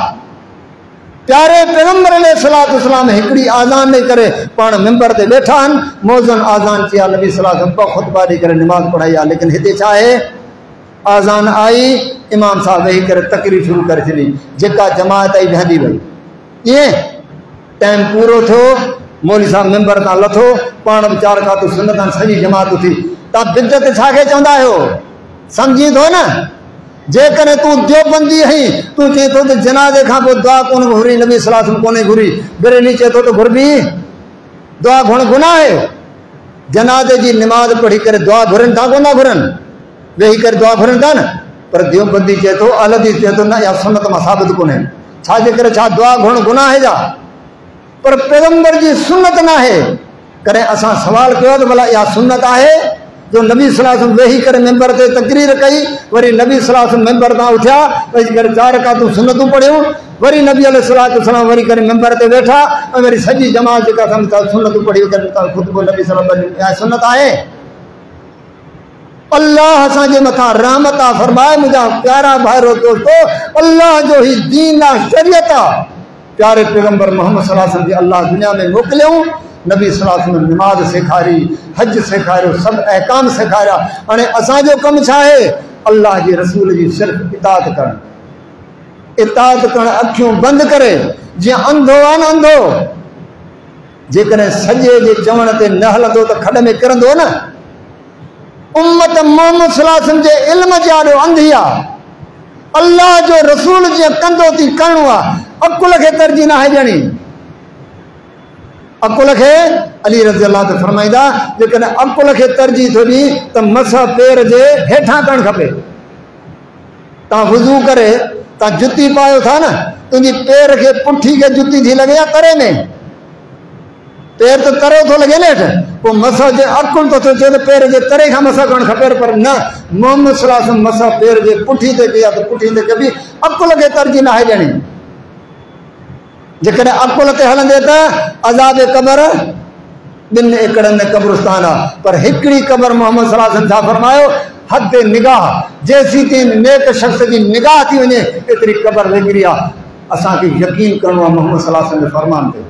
Speaker 1: प्यारे पैगंबर अलैहिस्सलातु वस्सलाम हिकिड़ी आज़ान ॾेई करे पाण मिंबर ते वेठा आहिनि, मौज़न आज़ान थी आहे, नबी सल्लल्लाहु अलैहि वसल्लम ॿ ख़ुतबा ॾेई करे निमाज़ पढ़ाई आहे। लेकिन हिते छा आहे? आज़ान आई, इमाम साहब वेही करे तकरीर शुरू करे छॾी, जेका जमात आई वेहंदी वई। ईअं टाइम पूरो थियो, मौलवी साहब मिंबर तां लथो, पाण बि चार कातूं सुन्नत सॼी जमात उथी। तव्हां बिदत छाखे चवंदा आहियो? सम्झी थो न? जेकॾहिं तूं देवबंदी आहीं, तूं चए थो त जनाज़े खां पोइ दुआ कोन घुरी, नबी सल्लल्लाहु अलैहि वसल्लम कोन्हे घुरी, बरेली चए थो त घुरबी? दुआ घुरण गुनाह आहे? जनाज़े जी निमाज़ पढ़ी करे दुआ घुरनि था कोन था घुरनि? वेही करे दुआ घुरनि था न। पर देवबंदी चए थो, अहल हदीस चए थो न, इहा सुन्नत मां साबित कोन्हे। छाजे करे? छा दुआ घुरण गुनाह आहे जा? पर पैगंबर जी सुन्नत न आहे। कॾहिं असां सवाल कयो त भला इहा सुन्नत आहे जो नबी सल्लल्लाहु अलैहि वसल्लम वेही करे मेंबर ते तकरीर कई, वरी नबी सल्लल्लाहु अलैहि वसल्लम मेंबर तां उथिया, वेही करे चार रकातूं सुन्नतूं पढ़ियूं, वरी नबी अलैहिस्सलातु वस्सलाम वरी करे मेंबर ते वेठा, ऐं वरी सॼी जमात जेका सुन्नतूं पढ़ी करे ख़ुतबो नबी सल्लल्लाहु अलैहि वसल्लम, इहा सुन्नत आहे? अल्लाह असांजे मथां रहमत आहे। फरमाए मुंहिंजा प्यारा भाइरो दोस्तो, अल्लाह जो ही दीन आहे, शरीयत आहे। प्यारे पैगंबर मोहम्मद सल्लल्लाहु अलैहि वसल्लम खे अल्लाह दुनिया में मोकिलियऊं, नबी सल्लल्लाहु अलैहि वसल्लम निमाज़ सेखारी, हज सेखारियो, सभु अहकाम सेखारिया। हाणे असांजो कमु छा आहे? अल्लाह जे रसूल जी सिर्फ़ु इताअत करणु। इताअत करणु अखियूं बंदि करे, जीअं अंधो आहे न अंधो, जेकॾहिं सॼे जे चवण ते न हलंदो त खॾ में किरंदो न। उम्मत मोहम्मद सल्लल्लाहु अलैहि वसल्लम जे इल्म जे आॾो अंधी आहे। अल्लाह जो रसूल जीअं कंदो थी करिणो आहे, अकुल खे तरजीह न आहे ॾियणी। अकुल खे अली रज़ी अल्लाह ते फरमाईंदा, जेकॾहिं अकुल खे तरजीह थो ॾी त मसा पेर जे हेठां करणु खपे। तव्हां वुज़ू करे तव्हां जुती पायो था न, तुंहिंजी पेर खे पुठी खे जुती थी लॻे या तरे में? पेर तो तरो थो लॻे न हेठि, पोइ मसा जे अकुल तो चए त पेर जे तरे खां मसा करणु खपे, पर न, मोहम्मद सल्लल्लाहु अलैहि वसल्लम मसा पेर जे पुठी ते कई आहे त पुठी ते कबी, अकुल खे तरजीह न आहे ॾियणी। जेकॾहिं अकुल ते हलंदे त अज़ाब क़बर 2 एकड़नि में क़ब्रिस्तान आहे, पर हिकिड़ी क़बर मोहम्मद सल्लल्लाहु अलैहि वसल्लम छा फरमायो? हद निगाह, जेसी ताईं नेक शख़्स जी निगाह थी वञे एतिरी क़बर वेगिरी आहे। असांखे यकीन करिणो आहे मोहम्मद सल्लल्लाहु अलैहि वसल्लम जे फरमान ते।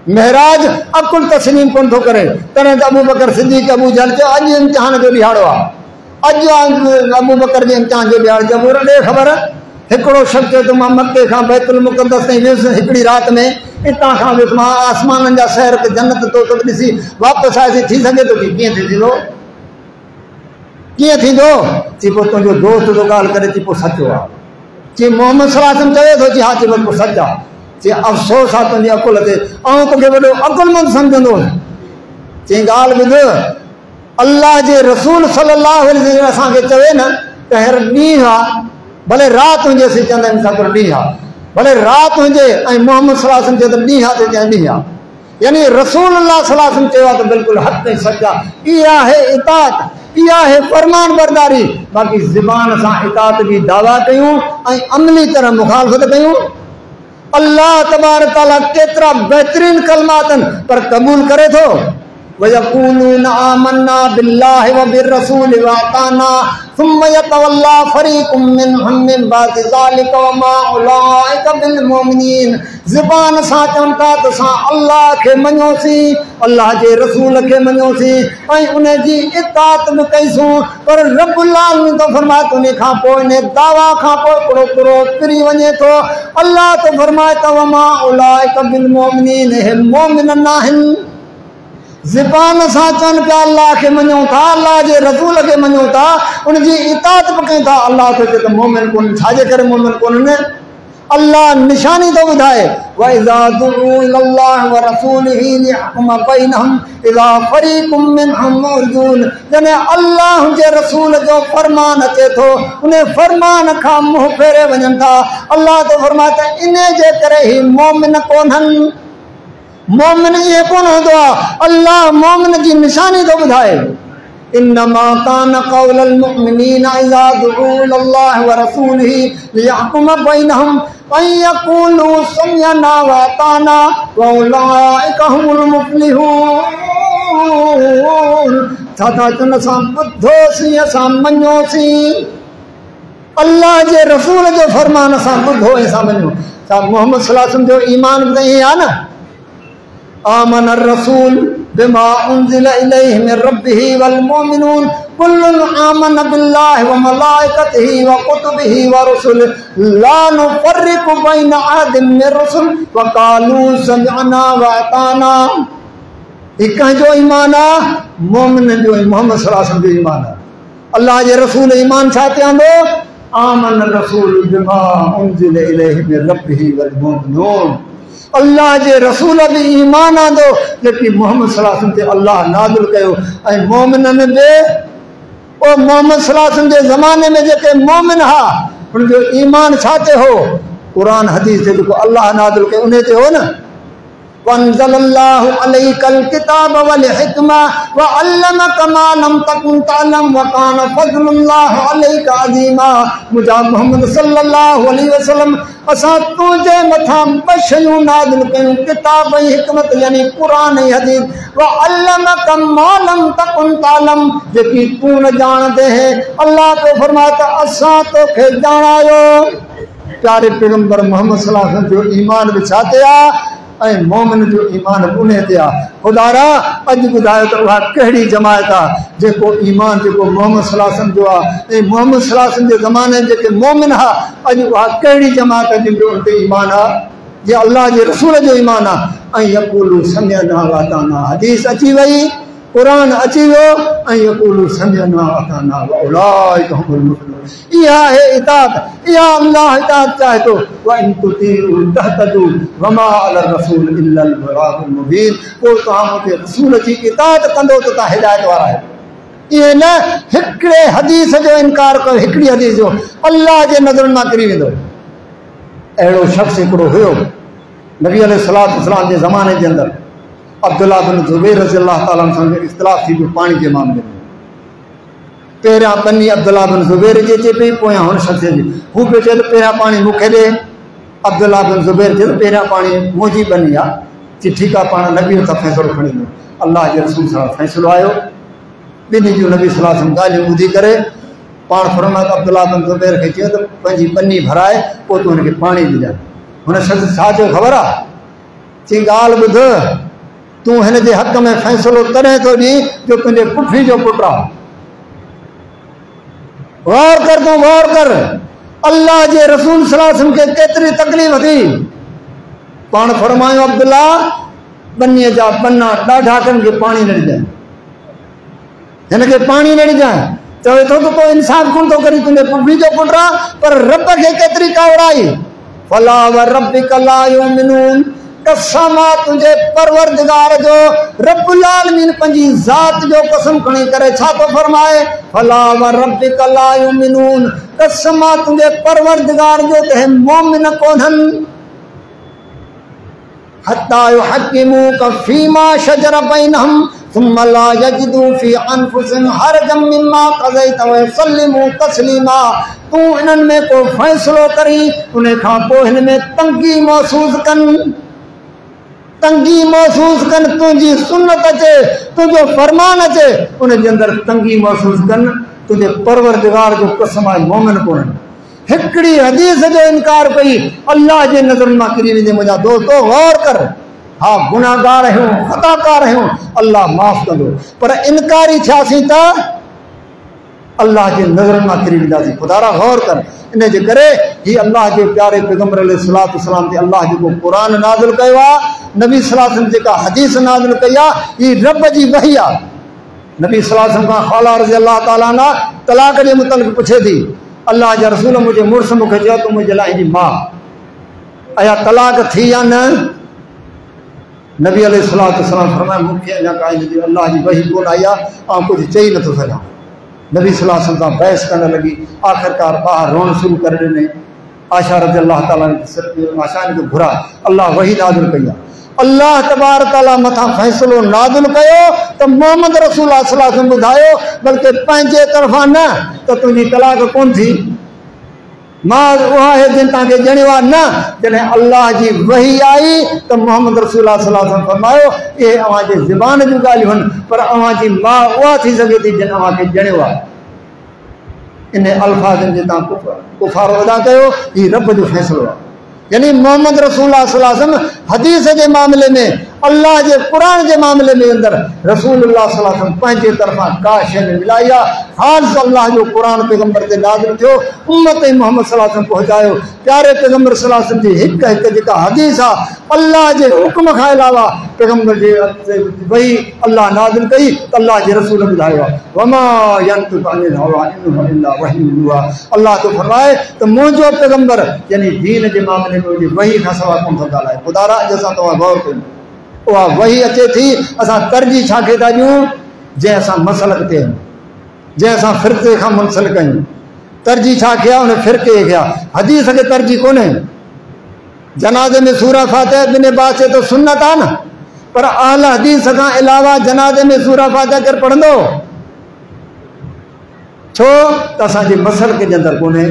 Speaker 1: महराज अकुल तस्लीम कोन थो करे, तॾहिं त अबू बकर सिद्दीक़ अबू जहल चयो अॼु इम्तिहान जो ॾिहाड़ो आहे, अॼु अबू बकर जे इम्तिहान जो ॾिहाड़ो। जब ॾे ख़बर, हिकिड़ो शख़्स चयो त मां मके खां बैतुल मुक़द्दस ताईं वियुसि हिकिड़ी राति में, हितां खां वियुसि मां आसमाननि जा शहर ते जन्नत तो सभु ॾिसी वापसि आयुसि। थी सघे थो कि कीअं थींदो? कीअं थींदो? चई पोइ तुंहिंजो दोस्त जो ॻाल्हि करे थी, पोइ सचो आहे। चई मोहम्मद सल्लल्लाहु अलैहि वसल्लम चवे थो, चई हा, चई बिल्कुलु सच आहे। चई अफ़सोस आहे तुंहिंजी अकुल ते, ऐं तोखे वॾो अकुलमंद सम्झंदो। चई ॻाल्हि ॿुध, अल्लाह जे रसूल सल्लल्लाहु अलैहि वसल्लम असांखे चवे न त हींअर ॾींहुं आहे, भले राति हुजे, असीं चवंदा आहियूं सभु ॾींहुं आहे, भले राति हुजे, ऐं मोहम्मद सल्लल्लाहु अलैहि वसल्लम चए त ॾींहुं आहे, त चए ॾींहुं आहे। यानी रसूलुल्लाह सल्लल्लाहु अलैहि वसल्लम चयो आहे त बिल्कुलु हक़ ऐं सच आहे। इहा आहे इताअत, इहा आहे फरमान बरदारी। बाक़ी ज़बान सां इताअत जी दावा कयूं ऐं अमली तरह मुखालफ़त कयूं। अल्लाह तबारक तआला केतिरा बहितरीन कलमात आहिनि, पर क़बूल करे थो। वयक़ूलून आमन्ना बिल्लाहि व बिर्रसूलि व अताना सुम्मा यतवल्ला फरीकुम मिनहुम मिन बादि ज़ालिका व मा उलाइका बिल मुमिनीन। ज़बान सां चवनि था त असां अल्लाह खे मञोसीं, अल्लाह जे रसूल खे मञोसीं ऐं उन जी इताअत बि कईसूं, पर रब्बुल आलमीन तो फरमाए त उन खां पोइ इन दावा खां पोइ हिकिड़ो पुरो किरी वञे थो। अल्लाह तो फरमाए त व मा उलाइका बिल मुमिनीन, हे मोमिन न आहिनि। ज़बान सां चवनि पिया अल्लाह खे मञूं था, अल्लाह जे रसूल खे मञूं था, उनजी इताअत बि कयूं था। अल्लाह तो चए त मोमिन कोन, छाजे करे मोमिन कोन्हनि? अल्लाह निशानी तो ॿुधाए, व इज़ा दुऊ इलल्लाहि व रसूलिही लियहकुम बैनहुम इज़ा फरीकुम मिनहुम मुअरिदून। जॾहिं अल्लाह जे रसूल जो फरमान अचे थो, उन फरमान खां मुंहुं फेरे वञनि था। अल्लाह तो फरमाए त इन जे करे ही मोमिन कोन्हनि। मोमिन ये कोन हूंदो आहे, अल्लाह मोमिन जी निशानी तो ॿुधाए। इन्नमा कान क़ौलुल मुमिनीन इज़ा दुऊ इलल्लाहि व रसूलिही लियहकुम बैनहुम अन यक़ूलू समिअना व अताना व उलाइका हुमुल मुफ़्लिहून। छा था चवनि? असां ॿुधोसीं, असां मञोसीं। अल्लाह जे रसूल जो फरमान असां ॿुधो ऐं असां मञो। छा मोहम्मद सल्लल्लाहु अलैहि वसल्लम जो ईमान बि त ईअं आहे न? आमन रसूल बिमा उन्ज़िल इलैहि मिन रब्बिही वल मुमिनून कुल्लुन आमन बिल्लाहि व मलाइकतिही व कुतुबिही व रुसुलिही ला नुफ़र्रिक़ु बैन अहदिन मिन रुसुल व क़ालू समिअना व अताना। हिक जो ईमान आहे, मोमिन जो, मोहम्मद सल्लल्लाहु अलैहि वसल्लम जो ईमान आहे। अल्लाह जे रसूल ईमान छा चवंदो? आमन रसूल बिमा उन्ज़िल इलैहि मिन रब्बिही वल मुमिनून। अल्लाह जे रसूल बि ईमान आंदो जेकी मोहम्मद सल्लल्लाहु अलैहि वसल्लम ते अल्लाह नाज़िल कयो। ऐं मोमिननि बि ओ मोहम्मद सल्लल्लाहु अलैहि वसल्लम जे ज़माने में जेके मोमिन हा, उनजो ईमान छा ते हो? क़ुरान हदीस ते जेको अल्लाह नाज़िल कयो उन ते हो न। वअंज़लल्लाहु अलैकल किताब वल हिकमा व अल्लमक मा लम तकुन तअलम व कान फज़लुल्लाहि अलैका अज़ीमा। मुजा मोहम्मद सल्लल्लाहु अलैहि वसल्लम असां तुंहिंजे मथां ॿ शयूं नाज़िल कयूं, किताब ऐं हिकमत, यानी क़ुरान ऐं हदीस। व अल्लमक मा लम तकुन तअलम, जेकी तूं न ॼाणंदे है। अल्लाह तो फरमाए त असां तोखे ॼाणायो। प्यारे पैगंबर मोहम्मद सल्लल्लाहु अलैहि वसल्लम जो ईमान बि छा ते आहे ऐं मोमिन जो ईमान उन ते आहे। ख़ुदा रा अॼु ॿुधायो त उहा कहिड़ी जमायत आहे जेको ईमान जेको मोहम्मद सल्लल्लाहु अलैहि वसल्लम जो आहे ऐं मोहम्मद सल्लल्लाहु अलैहि वसल्लम जे ज़माने में जेके मोमिन हा, अॼु उहा कहिड़ी जमायत आहे जंहिंजो उन ते ईमान आहे, जे अल्लाह जे रसूल जो ईमान आहे। ऐं यक़ूलू समिअना व अताना, हदीस अची वई, क़ुरान अची वियो, ऐं यक़ूलू समिअना व अताना व उलाइका हुमुल मुफ़्लिहून। इहा आहे इताअत, इहा अल्लाह इताअत चाहे थो। व इन तुतीउ तहतदू व मा अलर रसूल इल्लल बलागुल मुबीन। पोइ तव्हां मुंहिंजे रसूल जी इताअत कंदो त तव्हां हिदायत वारा आहियो। इहे न हिकिड़े हदीस जो इनकार कयो, हिकिड़ी हदीस जो, अल्लाह जे नज़रुनि मां किरी वेंदो। अहिड़ो शख़्स हिकिड़ो हुयो नबी अलैहिस्सलातु वस्सलाम जे ज़माने जे अंदरि, अब्दुल्लाह बिन ज़ुबैर रज़ियल्लाहु ताला अन्हु सां इख़्तिलाफ़ थी पियो पाणी जे मामले में। पहिरियां पनी अब्दुल्लाह बिन ज़ुबैर जी अचे पई, पोयां हुन शख़्स जी। हू पियो चए त पहिरियां पाणी मूंखे ॾे। अब्दुल्लाह बिन ज़ुबैर चए त पहिरियां पाणी मुंहिंजी पनी आहे। चई ठीकु आहे, पाण नबी वटां फ़ैसिलो खणी ॾिनो। अल्लाह जे रसूल सां फ़ैसिलो आयो। ॿिन्ही जूं नबी सल्लल्लाहु अलैहि वसल्लम ॻाल्हियूं ॿुधी करे पाण फरमाए त अब्दुल्लाह बिन ज़ुबैर खे चयो त पंहिंजी पनी भराए, पोइ तूं हुनखे पाणी ॾिजांइ। हुन शख़्स छा चयो ख़बर आहे? चई ॻाल्हि ॿुध, तूं हिन जे हक़ में फ़ैसिलो तॾहिं थो ॾी जो तुंहिंजे पुफी जो पुटु आहे। गौर कर, तूं गौर कर, अल्लाह जे रसूल सल्लल्लाहु अलैहि वसल्लम खे केतिरी तकलीफ़ थी। पाण फरमायो अब्दुल्ला बनीअ जा पन्ना ॾाढा कनि खे पाणी न ॾिजांइ, हिन खे पाणी न ॾिजांइ। चवे तो तो इंसाफ कोन तो करी तुने पुफी जो पुटरा पर रब के केतरी कावड़ाई फला व रब्बिक ला युमिनून कसम तुझे परवरदिगार जो रब्बुल आलमीन पंजी जात जो कसम खणी करे छा तो फरमाए फला व रब्बिक ला युमिनून कसम तुझे परवरदिगार जो ते मोमिन कोनन हत्ता युहक्किमूक फीमा शजर बैनहुम सुम्मा ला यजिदू फी अनफुसिहिम हरजम मिम्मा क़ज़ैत व युसल्लिमू तस्लीमा तू इनन में को फैसलो करी उन्हें खां पो इन में तंगी महसूस कन तुझी सुन्नत अचे तुझो फरमान अचे उन जे अंदर तंगी महसूस कन तुझे परवरदिगार जो कसम आहे मोमिन कोन हिकड़ी हदीस जो इनकार कई अल्लाह जे नजर में किरी वेंदे मुंहिंजा दोस्तो गौर कर हाँ गुनाहगार आहियूं खताकार आहियूं अल्लाह माफ़ कंदो पर इनकारी थियासीं त अल्लाह जे नज़रनि मां किरी वेंदासीं खुदारा गौर कर इन जे करे ही अल्लाह जे प्यारे पैगंबर अलैहिस्सलातु वस्सलाम ते अल्लाह जेको क़ुरान नाज़िल कयो आहे नबी सल्लल्लाहु अलैहि वसल्लम जेका हदीस नाज़िल कई आहे ही रब जी वही आहे नबी सल्लल्लाहु अलैहि वसल्लम खां ख़ाला रज़ी अल्लाह ताला अन्हा तलाक जे मुतल्लिक़ पुछे थी अल्लाह जा रसूल मुझे मुड़स मूंखे चयो तूं मुंहिंजे लाइ हिनजी माउ अया तलाक थी या न नबी अलैहिस्सलातु वस्सलाम फरमाया मूंखे अञा का हिनजी अल्लाह जी वही कोन आई आहे ऐं कुझु चई नथो सघां नबी सल्लल्लाहु अलैहि वसल्लम सां बहस करण लॻी आख़िरकार ॿाहिरि रोअण शुरू करे ॾिनई आशा रज़ी अल्लाह ताला आशा जो घुरा अल्लाह वही नाज़िल कई आहे अल्लाह तबारक तआला मथां फ़ैसिलो नाज़िल कयो त मोहम्मद रसूलुल्लाह सल्लल्लाहु अलैहि वसल्लम ॿुधायो बल्कि पंहिंजे तरफ़ां न त तुंहिंजी तलाक कोन थी मां उहा है जिन तव्हांखे ॼणियो आहे न जॾहिं अल्लाह जी वही आई त मोहम्मद रसूलुल्लाह सल्लल्लाहु अलैहि वसल्लम फरमायो इहे अव्हांजे ज़ुबान जूं ॻाल्हियूं आहिनि पर अव्हांजी मां उहा थी सघे थी जिन अव्हांखे ॼणियो आहे इन अल्फाज़नि जे तव्हां कुफारो अदा कयो ही रब जो फ़ैसिलो आहे यानी मोहम्मद रसूलुल्लाह सल्लल्लाहु अलैहि वसल्लम हदीस के मामले में अल्लाह के कुरान के मामले में अंदर रसूलुल्लाह सल्लल्लाहु अलैहि वसल्लम पंहिंजे तरफां का शइ मिलाई आहे ख़ासि अल्लाह जो कुरान पैगंबर ते नाज़िल थियो उम्मत मोहम्मद सल्लल्लाहु अलैहि वसल्लम पहुंचायो प्यारे पैगंबर सल्लल्लाहु अलैहि वसल्लम जी हिक जेका हदीस आहे अल्लाह के हुक्म खां अलावा पैगंबर जे वही अल्लाह नाज़िल कई त अल्लाह जे रसूल ॿुधायो आहे वमा यंतिक़ु अनिल हवा इन हुवा इल्ला वही युहा अल्लाह तो फरमाए त मुंहिंजो पैगंबर यानी दीन के मामले में वही खां सवा कोन थो ॻाल्हाए खुदारा अॼु असां तव्हां गौर कयूं उहा वही अचे थी असां तरजीह छा खे था ॾियूं जंहिं असां मसलक ते आहियूं जंहिं असां फ़िरक़े खां मुंसलिक आहियूं तरजीह छा खे आहे उन फ़िरक़े खे आहे हदीस खे तरजीह कोन्हे जनाज़े में सूरा फातिहा बिन बास तो सुन्नत आहे न पर अहल हदीस खां अलावा जनाज़े में सूरा फातिहा केरु पढ़ंदो छो त असांजे मसलक जे अंदरि कोन्हे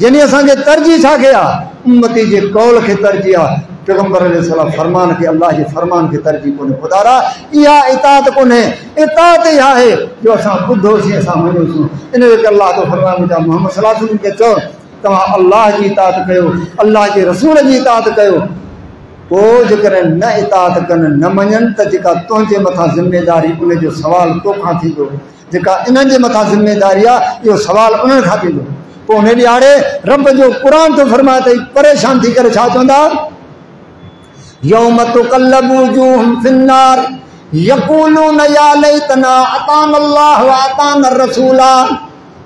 Speaker 1: यानी असांखे तरजीह छा खे आहे उम्मती जे कौल खे तरजीह आहे पैगंबर अलैहिस्सलाम फरमान के अल्लाह के फरमान के तरजीह कोन्हे खुदारा इहा इताअत कोन्हे इताअत इहा आहे जो असां ॿुधोसीं असां मञोसीं इन करे अल्लाह तो फरमान मुंहिंजा मोहम्मद सल्लल्लाहु अलैहि वसल्लम खे चओ तव्हां अल्लाह जी इताअत कयो अल्लाह जे रसूल जी इताअत कयो पोइ जेकॾहिं न इताअत कनि न मञनि त जेका तुंहिंजे मथां ज़िम्मेदारी उन जो सवाल तोखां थींदो जेका इन्हनि जे मथां ज़िम्मेदारी आहे इहो सवाल उन्हनि खां थींदो पोइ उन ॾियारे रब जो क़ुरान तो फरमाए त परेशान थी करे छा चवंदा यौम तुक़ल्लबु वुजूहुहुम फिन्नार यक़ूलून या लैतना अताना अल्लाह व अताना रसूला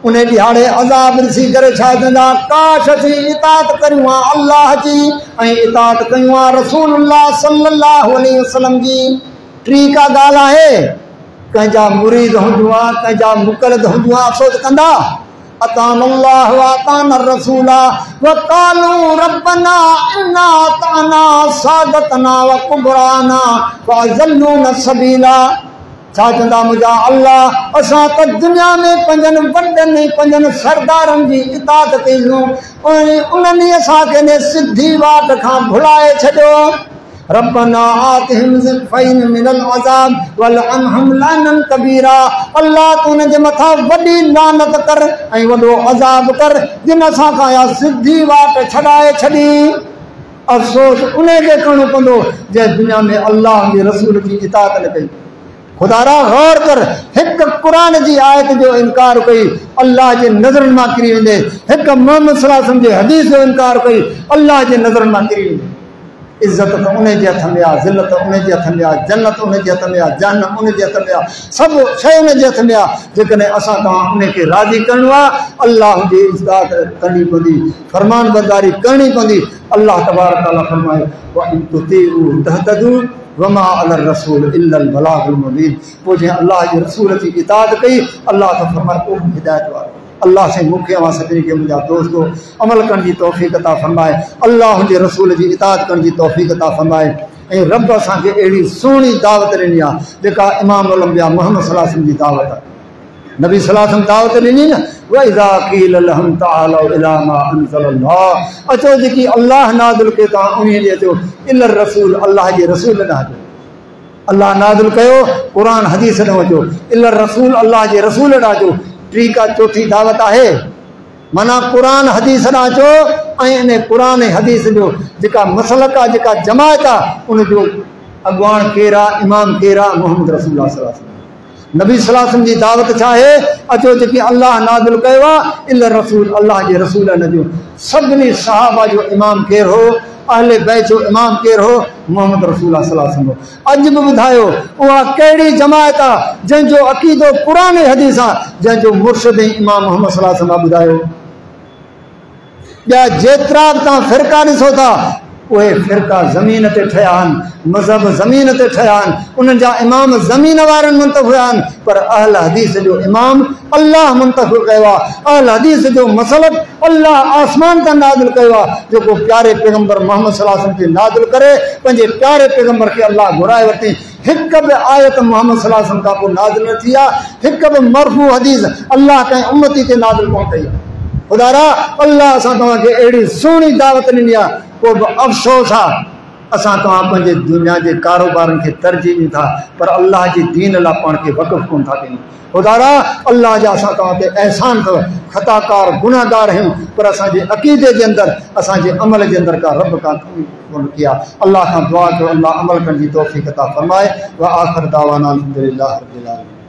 Speaker 1: उन ॾियारे अज़ाब ॾिसी करे छा चवंदा काश असीं इताअत कयूं आहे अल्लाह जी ऐं इताअत कयूं आहे रसूलुल्लाह सल्लल्लाहु अलैहि वसल्लम जी टी का ॻाल्हि आहे कंहिंजा मुरीद हुजूं आहे कंहिंजा मुक़लद हुजूं आहे अफ़सोस कंदा अताना अल्लाह व अताना रसूला व क़ालू रब्बना इन्ना अताना सादतना व कुबराना फ़अज़ल्लूना सबीला छा चवंदा मुंहिंजा अल्लाह असां त दुनिया में पंजनि वॾनि पंजनि सरदारनि जी इताअत कयूं उन्हनि असांखे ने सिधी वाट खां भुलाए छॾियो रब्बना आतिहिम ज़िफ़ैन मिनल अज़ाब वलअनहुम लानन कबीरा अल्लाह तू उन जे मथां वॾी लानत कर ऐं वॾो अज़ाब कर जिन असां खां या सिधी वाट छॾाए छॾी अफ़सोस उन खे करिणो पवंदो जंहिं दुनिया में अल्लाह जे रसूल जी इताअत न कई खुदारा गौर कर एक कुरान की आयत जो इनकार कई अल्लाह के नज़रनि मां किरी वेंदे एक मोहम्मद सल्लल्लाहु अलैहि वसल्लम जे हदीस जो इनकार कई अल्लाह के नज़रनि मां किरी वेंदे इज़त तो उन जे हथ में आहे, ज़िलत उन जे हथ में आहे, जन्नत उन जे हथ में आहे, जहन्नम उन जे हथ में आहे, सभु शइ उन जे हथ में आहे। जेकॾहिं असां तव्हां उनखे राज़ी करिणो आहे, अल्लाह जी इज़त करणी पवंदी, फरमान बरदारी करणी पवंदी। अल्लाह तबारक तआला फरमाए व इन तुतीउ तहतदू वमा अलर रसूल इल्लल बलागुल मुबीन। पोइ जंहिं अल्लाह जे रसूल जी इताअत कई, अल्लाह त फरमाए पोइ हिदायत वारो। अल्लाह से मूंखे अवां सभिनी खे मुंहिंजा दोस्तो अमल करण जी तौफ़ीक़ अता फरमाए, अल्लाह जे रसूल जी इताअत करण जी तौफ़ीक़ अता फरमाए। ऐं रब असांखे अहिड़ी सुहिणी दावत ॾिनी आहे जेका इमामुल अंबिया मुहम्मद सल्लल्लाहु अलैहि वसल्लम जी दावत आहे। नबी सल्लल्लाहु अलैहि वसल्लम दावत ॾिनी न, व इज़ा क़ील लहुम तआलौ इला मा अंज़लल्लाह, अचो जेकी अल्लाह नाज़िल कयो तव्हां उन्हीअ ॾे अचो, इल्ल रसूल, अल्लाह जे रसूल ॾांहुं अचो। अल्लाह नाज़िल कयो, क़ुरान हदीस ॾांहुं अचो, इल्ल रसूल, अल्लाह जे रसूल ॾांहुं अचो। टी का चौथी दावत आहे, माना क़ुरान हदीस ॾांहुं अचो ऐं इन क़ुरान ऐं हदीस जो जेका मसलक आहे, जेका जमायत आहे, उनजो अॻुवाण केरु आहे, इमाम केरु आहे, मुहम्मद रसूलुल्लाह सल्लल्लाहु अलैहि वसल्लम। नबी सल्लल्लाहु अलैहि वसल्लम जी दावत छा आहे, अचो जेकी अल्लाह नाज़िल कयो आहे, इल्ल रसूल, अल्लाह जे रसूल न जो। सभिनी सहाबा जो इमाम केरु हो, अहले बैत जो इमाम केरु हो, मुहम्मद रसूलुल्लाह सल्लल्लाहु अलैहि वसल्लम। अॼु बि ॿुधायो उहा कहिड़ी जमायत आहे जंहिंजो अक़ीदो क़ुरान ऐं हदीस आहे, जंहिंजो मुर्शिद ऐं इमाम मुहम्मद सल्लल्लाहु अलैहि वसल्लम ॿुधायो। ॿिया जेतिरा बि तव्हां फ़िरका ॾिसो था, उहे फ़िरका ज़मीन ते ठहिया आहिनि, मज़हब ज़मीन ते ठहिया आहिनि, उन्हनि जा इमाम ज़मीन वारनि मुंतख़ब हुया आहिनि, पर अहल हदीस जो इमाम अल्लाह मुंतख़ब कयो आहे। अहल हदीस जो मसलक अल्लाह आसमान तां नाज़िल कयो आहे, जेको प्यारे पैगम्बर मोहम्मद सल्लल्लाहु अलैहि वसल्लम खे नाज़िल करे पंहिंजे प्यारे पैगम्बर खे अल्लाह घुराए वरिती। हिकु बि आयत मोहम्मद सल्लल्लाहु अलैहि वसल्लम खां पोइ नाज़िल न थी आहे, हिकु बि मरफ़ू हदीस अल्लाह कंहिं उम्मती ते नाज़िल कोन कई आहे। ख़ुदा अल्लाह असां तव्हांखे अहिड़ी सुहिणी दावत ॾिनी आहे, को बि अफ़सोस आहे असां तव्हां पंहिंजे दुनिया जे कारोबारनि खे तरजीह ॾियूं था, पर अल्लाह जी दीन लाइ पाण खे वक़फ़ कोन था कयूं। ख़ुदा अल्लाह जा असां तव्हां ते अहसान अथव, ख़ताकार गुनाहगार आहियूं, पर असांजे अक़ीदे जे अंदरि, असांजे अमल जे अंदरि का रब का कोन कया। अल्लाह खां दुआ कयो, अल्लाह अमल करण जी तौफ़ीक़ अता फ़रमाए। व आख़िर दावाना अल्हम्दुलिल्लाह रब्बिल आलमीन।